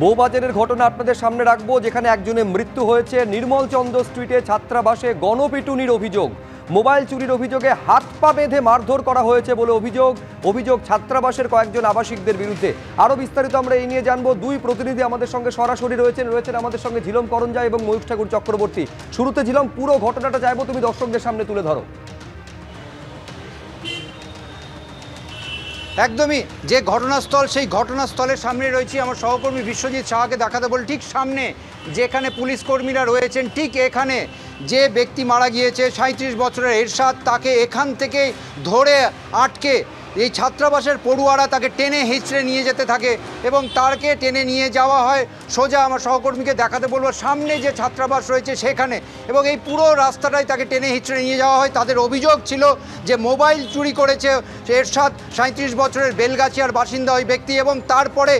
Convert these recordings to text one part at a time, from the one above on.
বউবাজারের ঘটনা আপনাদের সামনে রাখবো, যেখানে একজনের মৃত্যু হয়েছে। নির্মলচন্দ্র স্ট্রিটে ছাত্রাবাসে গণপিটুনির অভিযোগ, মোবাইল চুরির অভিযোগে হাত পা বেঁধে মারধর করা হয়েছে বলে অভিযোগ ছাত্রাবাসের কয়েকজন আবাসিকদের বিরুদ্ধে। আরো বিস্তারিত আমরা এই নিয়ে জানবো। দুই প্রতিনিধি আমাদের সঙ্গে সরাসরি রয়েছেন আমাদের সঙ্গে ঝিলম করঞ্জাই এবং ময়ূখ ঠাকুর চক্রবর্তী। শুরুতে ঝিলম, পুরো ঘটনাটা চাইবো তুমি দর্শকদের সামনে তুলে ধরো। একদমই যে ঘটনাস্থল, সেই ঘটনাস্থলের সামনে রয়েছি। আমার সহকর্মী বিশ্বজিৎ সাহাকে দেখাতে বল, ঠিক সামনে যেখানে পুলিশ কর্মীরা রয়েছেন, ঠিক এখানে যে ব্যক্তি মারা গিয়েছে 37 বছরের এরশাদ, তাকে এখান থেকে ধরে আটকে এই ছাত্রাবাসের পড়ুয়ারা তাকে টেনে হিঁচড়ে নিয়ে যেতে থাকে এবং তাকে টেনে নিয়ে যাওয়া হয় সোজা। আমার সহকর্মীকে দেখাতে বলবো সামনে যে ছাত্রাবাস রয়েছে সেখানে, এবং এই পুরো রাস্তাটাই তাকে টেনে হিঁচড়ে নিয়ে যাওয়া হয়। তাদের অভিযোগ ছিল যে মোবাইল চুরি করেছে এরশাদ, 37 বছরের বেলগাছিয়ার বাসিন্দা ওই ব্যক্তি। এবং তারপরে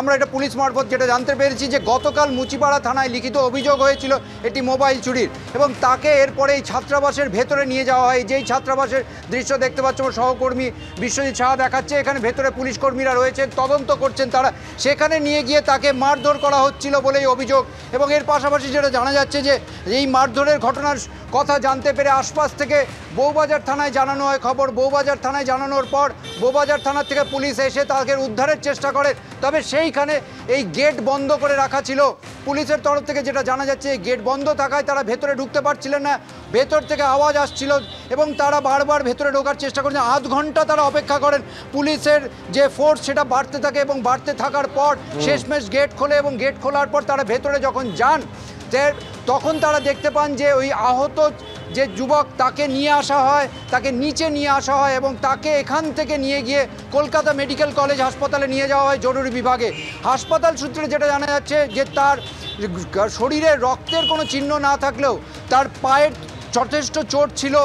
আমরা এটা পুলিশ মারফত যেটা জানতে পেরেছি যে গতকাল মুচিপাড়া থানায় লিখিত অভিযোগ হয়েছিল এটি মোবাইল চুরির, এবং তাকে এরপরে এই ছাত্রাবাসের ভেতরে নিয়ে যাওয়া হয়। যেই ছাত্রাবাসের দৃশ্য দেখতে পাচ্ছ আমার সহকর্মী বিশ্বজিৎ সাহা দেখাচ্ছে, এখানে ভেতরে পুলিশ কর্মীরা রয়েছেন, তদন্ত করছেন তারা। সেখানে নিয়ে গিয়ে তাকে মারধর করা হচ্ছিল বলেই অভিযোগ। এবং এর পাশাপাশি যেটা জানা যাচ্ছে যে এই মারধরের ঘটনার কথা জানতে পেরে আশপাশ থেকে বউবাজার থানায় জানানো হয় খবর। বউবাজার থানায় জানানোর পর বউবাজার থানার থেকে পুলিশ এসে তাকে উদ্ধারের চেষ্টা করে। তবে সেইখানে এই গেট বন্ধ করে রাখা ছিল পুলিশের তরফ থেকে। যেটা জানা যাচ্ছে গেট বন্ধ থাকায় তারা ভেতরে ঢুকতে পারছিলেন না, ভেতর থেকে আওয়াজ আসছিল এবং তারা বারবার ভেতরে ঢোকার চেষ্টা করেছেন। আধ ঘন্টা তারা অপেক্ষা করেন। পুলিশের যে ফোর্স সেটা বাড়তে থাকে এবং বাড়তে থাকার পর শেষমেশ গেট খোলে, এবং গেট খোলার পর তারা ভেতরে যখন যান তখন তারা দেখতে পান যে ওই আহত যে যুবক তাকে নিয়ে আসা হয়, তাকে নিচে নিয়ে আসা হয় এবং তাকে এখান থেকে নিয়ে গিয়ে কলকাতা মেডিকেল কলেজ হাসপাতালে নিয়ে যাওয়া হয় জরুরি বিভাগে। হাসপাতাল সূত্রে যেটা জানা যাচ্ছে যে তার শরীরে রক্তের কোনো চিহ্ন না থাকলেও তার পায়ের যথেষ্ট চোট ছিল,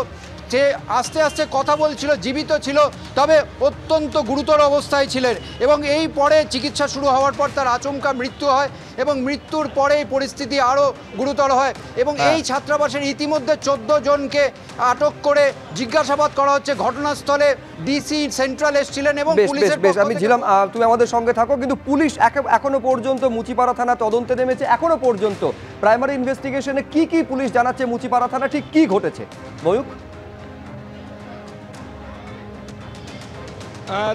যে আস্তে আস্তে কথা বলছিল, জীবিত ছিল, তবে অত্যন্ত গুরুতর অবস্থায় ছিলেন। এবং এই পরে চিকিৎসা শুরু হওয়ার পর তার আচমকা মৃত্যু হয় এবং মৃত্যুর পরেই পরিস্থিতি আরও গুরুতর হয়। এবং এই ছাত্রাবাসের ইতিমধ্যে 14 জনকে আটক করে জিজ্ঞাসাবাদ করা হচ্ছে। ঘটনাস্থলে ডিসি সেন্ট্রাল এসেছিলেন এবং পুলিশের আমি ছিলাম, তুমি আমাদের সঙ্গে থাকো। কিন্তু পুলিশ এখনো পর্যন্ত মুচিপাড়া থানা তদন্তে নেমেছে। এখনো পর্যন্ত প্রাইমারি ইনভেস্টিগেশনে কি পুলিশ জানাচ্ছে, মুচিপাড়া থানা ঠিক কি ঘটেছে? ময়ূখ,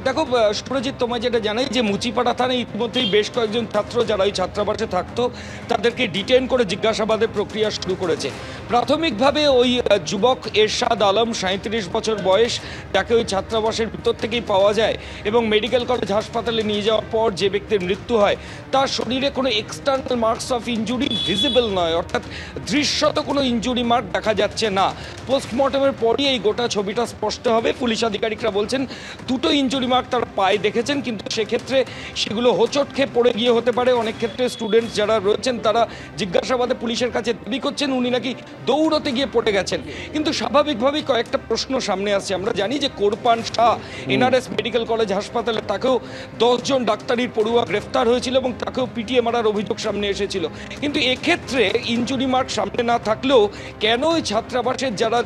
দেখো সুরজিৎ, তোমায় যেটা জানাই যে মুচিপাড়া থানায় ইতিমধ্যেই বেশ কয়েকজন ছাত্র যারা ওই ছাত্রাবাসে থাকতো তাদেরকে ডিটেইন করে জিজ্ঞাসাবাদের প্রক্রিয়া শুরু করেছে। প্রাথমিকভাবে ওই যুবক এরশাদ আলম, 37 বছর বয়স, তাকে ওই ছাত্রাবাসের ভিতর থেকেই পাওয়া যায় এবং মেডিকেল কলেজ হাসপাতালে নিয়ে যাওয়ার পর যে ব্যক্তির মৃত্যু হয় তার শরীরে কোনো external marks of injury visible নয়, অর্থাৎ দৃশ্যত কোনো ইনজুরি মার্ক দেখা যাচ্ছে না। পোস্টমর্টমের পরই এই গোটা ছবিটা স্পষ্ট হবে। পুলিশ আধিকারিকরা বলছেন দুটো ইনজুরি মার্ক তারা পায়ে দেখেছেন, কিন্তু সেক্ষেত্রে সেগুলো হোঁচট খেয়ে পড়ে গিয়ে হতে পারে। অনেক ক্ষেত্রে স্টুডেন্টস যারা রয়েছেন তারা জিজ্ঞাসাবাদে পুলিশের কাছে দাবি করছেন উনি নাকি দৌড়তে গিয়ে পড়ে গেছেন। কিন্তু স্বাভাবিকভাবেই কয়েকটা প্রশ্ন সামনে আসছে। আমরা জানি যে Korpan Shah NRS medical college হাসপাতালে তাকেও 10 জন ডাক্তারির পড়ুয়া গ্রেফতার হয়েছিল এবং তাকেও পিটিয়ে মারার অভিযোগ সামনে এসেছিল। কিন্তু এক্ষেত্রে ইনজুরি মার্ক সামনে না থাকলেও কেন ওই ছাত্রাবাসের যারা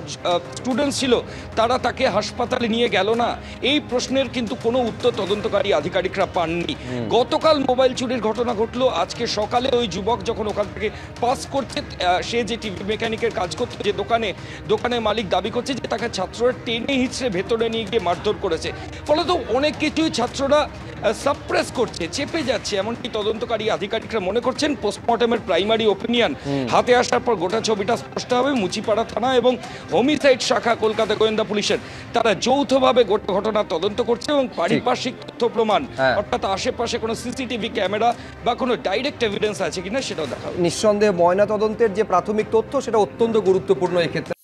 স্টুডেন্টস ছিল তারা তাকে হাসপাতালে নিয়ে গেল না, এই প্রশ্নের কিন্তু কোনো উত্তর তদন্তকারী আধিকারিকরা পাননি। গতকাল মোবাইল চুরির ঘটনা ঘটলো, আজকে সকালে ওই যুবক যখন ওখান থেকে পাস করছে, সে যে টিভি মেকানিকের কাজ করতো যে দোকানের মালিক দাবি করছে যে তাকে ছাত্ররা টেনে হিঁচড়ে ভেতরে নিয়ে গিয়ে মারধর করেছে। ফলত অনেক কিছুই ছাত্ররা সাপ্রেস করছে, চেপে যাচ্ছে, এমনকি তদন্তকারী আধিকারিকরা মনে করছেন পোস্টমর্টমের প্রাইমারি ওপিনিয়ন হাতে আসার পর গোটা ছবিটা স্পষ্ট হবে। মুচিপাড়া থানা এবং হোমিসাইড শাখা কলকাতা গোয়েন্দা পুলিশের তারা যৌথভাবে গোটা ঘটনা তদন্ত করছে এবং পারিপার্শ্বিক তথ্য প্রমাণ, অর্থাৎ আশেপাশে কোনো সিসিটিভি ক্যামেরা বা কোনো ডাইরেক্ট এভিডেন্স আছে কিনা সেটাও দেখা হবে। নিঃসন্দেহে ময়না তদন্তের যে প্রাথমিক তথ্য সেটা অত্যন্ত গুরুত্বপূর্ণ এক্ষেত্রে।